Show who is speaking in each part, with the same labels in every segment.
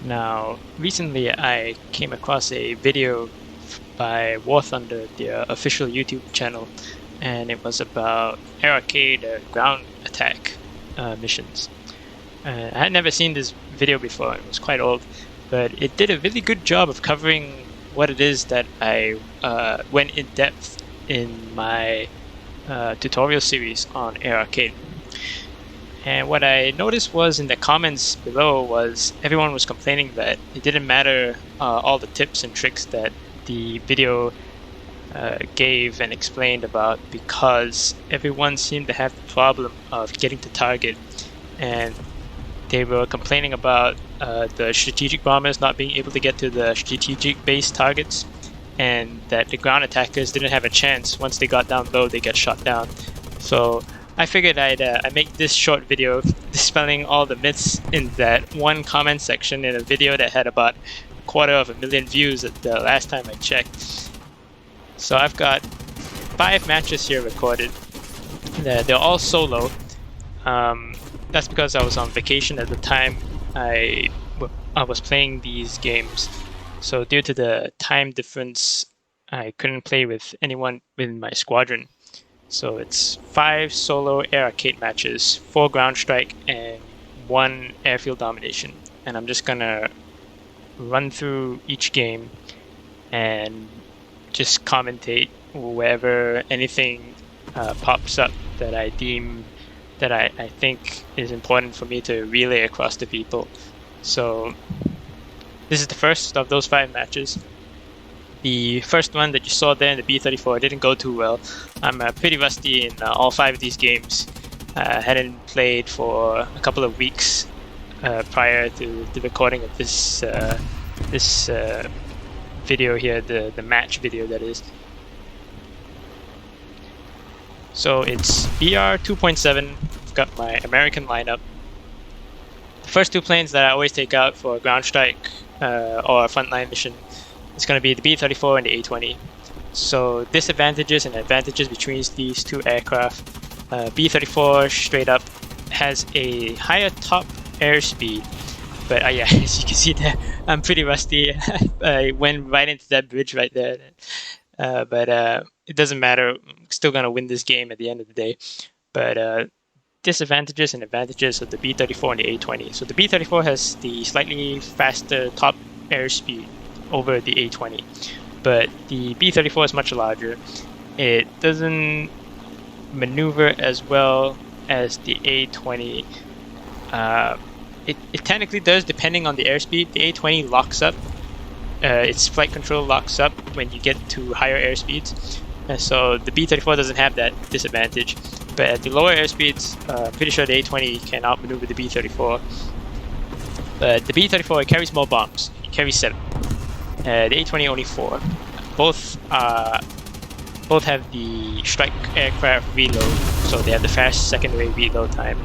Speaker 1: Now, recently I came across a video by War Thunder, their official YouTube channel, and it was about Air Arcade ground attack missions. I had never seen this video before, it was quite old, but it did a really good job of covering what it is that I went in depth in my tutorial series on Air Arcade. And what I noticed was in the comments below was everyone was complaining that it didn't matter all the tips and tricks that the video gave and explained about, because everyone seemed to have the problem of getting to target, and they were complaining about the strategic bombers not being able to get to the strategic base targets, and that the ground attackers didn't have a chance. Once they got down low, they got shot down. So I figured I'd make this short video dispelling all the myths in that one comment section in a video that had about 250,000 views at the last time I checked. So I've got 5 matches here recorded. They're all solo. That's because I was on vacation at the time I was playing these games. So due to the time difference, I couldn't play with anyone within my squadron. So it's 5 solo Air Arcade matches, 4 ground strike, and 1 airfield domination. And I'm just gonna run through each game and just commentate wherever anything pops up that I deem that I think is important for me to relay across to people. So this is the first of those 5 matches. The first one that you saw there in the B-34 didn't go too well. I'm pretty rusty in all 5 of these games. Hadn't played for a couple of weeks prior to the recording of this video here, the match video that is. So it's BR 2.7. I've got my American lineup. The first 2 planes that I always take out for a ground strike or a frontline mission is going to be the B-34 and the A-20. So disadvantages and advantages between these 2 aircraft. B-34 straight up has a higher top airspeed, but yeah, as you can see there, I'm pretty rusty. I went right into that bridge right there. But it doesn't matter. I'm still going to win this game at the end of the day. But disadvantages and advantages of the B-34 and the A-20. So the B-34 has the slightly faster top airspeed over the A-20, but the B-34 is much larger. It doesn't maneuver as well as the A-20. It technically does, depending on the airspeed. The A-20 locks up. Its flight control locks up when you get to higher airspeeds. So the B-34 doesn't have that disadvantage. But at the lower airspeeds, I'm pretty sure the A-20 can outmaneuver the B-34. But the B-34 carries more bombs. It carries 7. The A-20 only 4. Both have the strike aircraft reload, so they have the fast secondary reload time.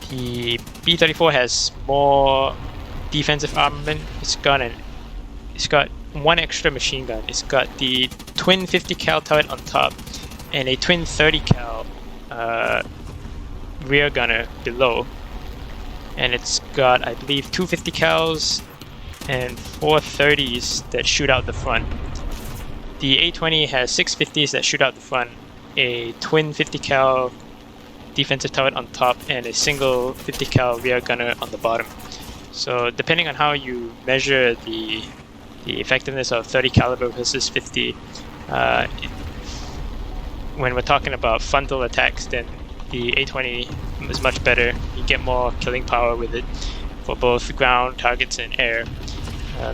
Speaker 1: The B-34 has more defensive armament. It's got 1 extra machine gun. It's got the twin 50 cal turret on top and a twin 30 cal rear gunner below. And it's got, I believe, 2 50 cals and 4 30s that shoot out the front. The A-20 has 6 50s that shoot out the front, a twin 50 cal defensive turret on top, and a single 50 cal rear gunner on the bottom. So depending on how you measure the effectiveness of 30 caliber versus 50, when we're talking about frontal attacks, then the A-20 is much better. You get more killing power with it for both ground targets and air.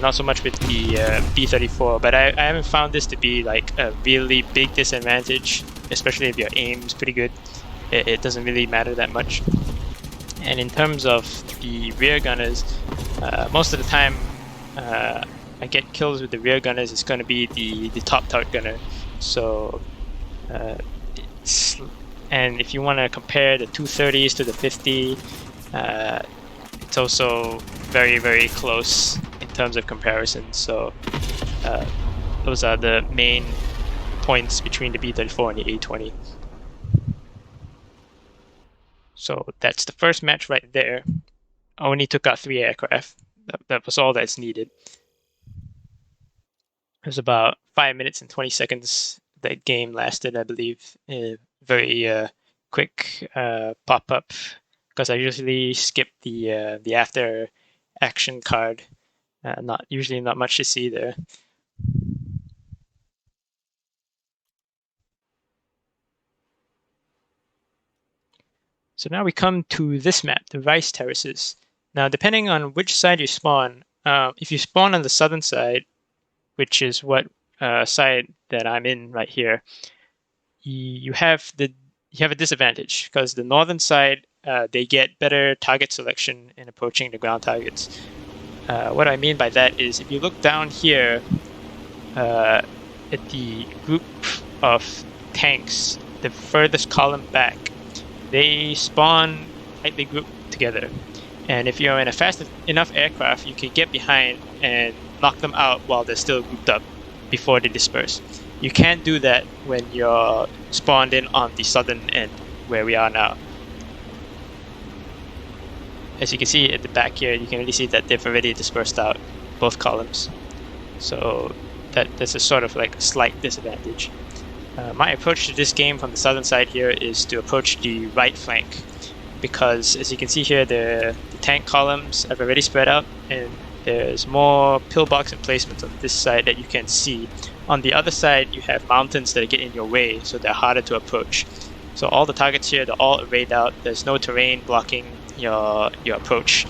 Speaker 1: Not so much with the B-34, but I haven't found this to be like a really big disadvantage, especially if your aim is pretty good. It doesn't really matter that much. And in terms of the rear gunners, most of the time I get kills with the rear gunners. It's going to be the top turret gunner. So and if you want to compare the 230s to the 50, it's also very, very close in terms of comparison. So those are the main points between the B-34 and the A-20. So that's the first match right there. I only took out 3 aircraft. that was all that's needed. It was about 5 minutes and 20 seconds that game lasted, I believe. Very quick pop-up, because I usually skip the after action card. Not much to see there. So now we come to this map, the rice terraces. Now, depending on which side you spawn, if you spawn on the southern side, which is what side that I'm in right here, you have a disadvantage, because the northern side, they get better target selection in approaching the ground targets. What I mean by that is, if you look down here at the group of tanks, the furthest column back, they spawn tightly grouped together. And if you're in a fast enough aircraft, you can get behind and knock them out while they're still grouped up before they disperse. You can't do that when you're spawned in on the southern end, where we are now. As you can see at the back here, you can really see that they've already dispersed out both columns. So that's a sort of like a slight disadvantage. My approach to this game from the southern side here is to approach the right flank, because as you can see here, the tank columns have already spread out, and there's more pillbox emplacements on this side that you can see. On the other side, you have mountains that get in your way, so they're harder to approach. So all the targets here, they're all arrayed out. There's no terrain blocking your approach.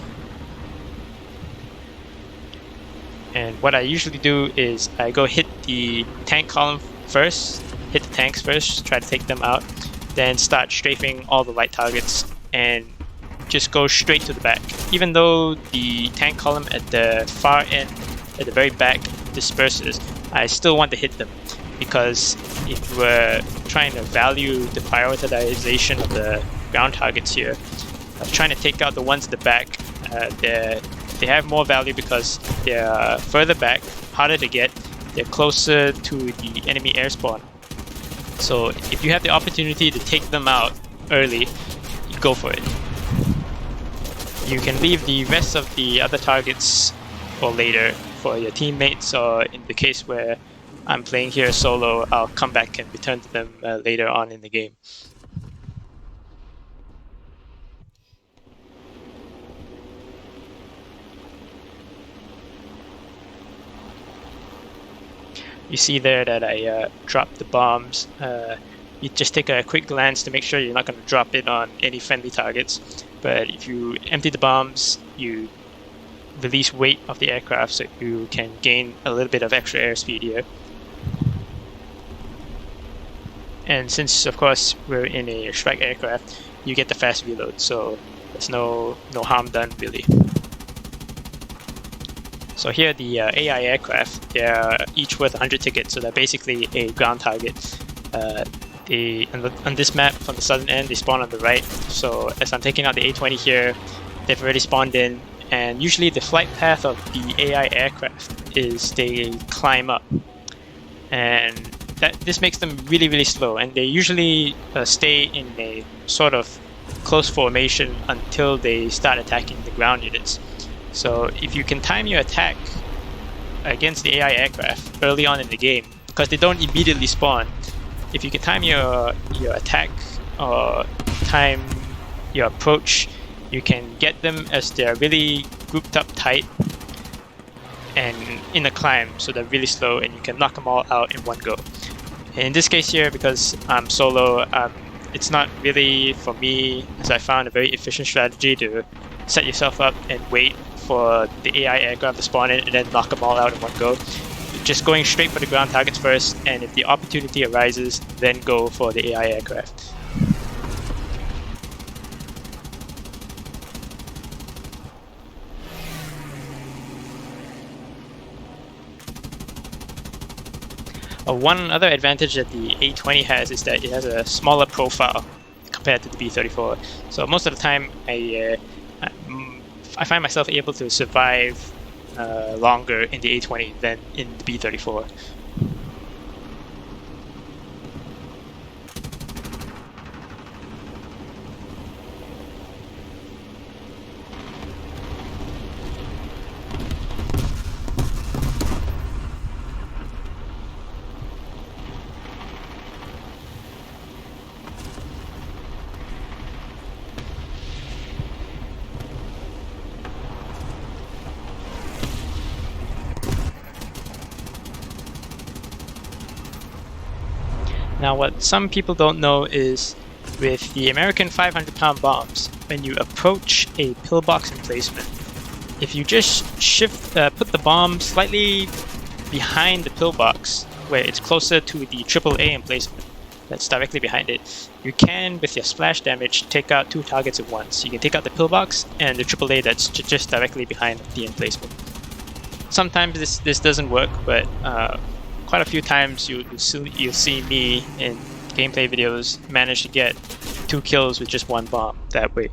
Speaker 1: And what I usually do is I go hit the tank column first, hit the tanks first, try to take them out, then start strafing all the light targets and just go straight to the back. Even though the tank column at the far end, at the very back, disperses, I still want to hit them, because if we're trying to value the prioritization of the ground targets here, trying to take out the ones at the back, they have more value because they're further back, harder to get, they're closer to the enemy air spawn. So if you have the opportunity to take them out early, go for it. You can leave the rest of the other targets for later, for your teammates, or in the case where I'm playing here solo, I'll come back and return to them later on in the game. You see there that I dropped the bombs. You just take a quick glance to make sure you're not going to drop it on any friendly targets. But if you empty the bombs, you release weight of the aircraft, so you can gain a little bit of extra airspeed here. And since, of course, we're in a strike aircraft, you get the fast reload, so there's no harm done, really. So here, the AI aircraft, they're each worth 100 tickets, so they're basically a ground target. On this map, from the southern end, they spawn on the right. So as I'm taking out the A-20 here, they've already spawned in, and usually the flight path of the AI aircraft is they climb up. And this makes them really, really slow, and they usually stay in a sort of close formation until they start attacking the ground units. So if you can time your attack against the AI aircraft early on in the game, because they don't immediately spawn, if you can time your attack or time your approach, you can get them as they're really grouped up tight and in a climb, so they're really slow, and you can knock them all out in one go. And in this case here, because I'm solo, it's not really, for me, as I found, a very efficient strategy to set yourself up and wait for the AI aircraft to spawn in and then knock them all out in one go. Just going straight for the ground targets first, and if the opportunity arises, then go for the AI aircraft. One other advantage that the A-20 has is that it has a smaller profile compared to the B-34. So most of the time, I find myself able to survive longer in the A-20 than in the B-34. Now what some people don't know is with the American 500-pound bombs, when you approach a pillbox emplacement, if you just put the bomb slightly behind the pillbox, where it's closer to the AAA emplacement that's directly behind it, you can, with your splash damage, take out 2 targets at once. You can take out the pillbox and the AAA that's just directly behind the emplacement. Sometimes this doesn't work, but quite a few times you'll see me in gameplay videos manage to get 2 kills with just 1 bomb that way.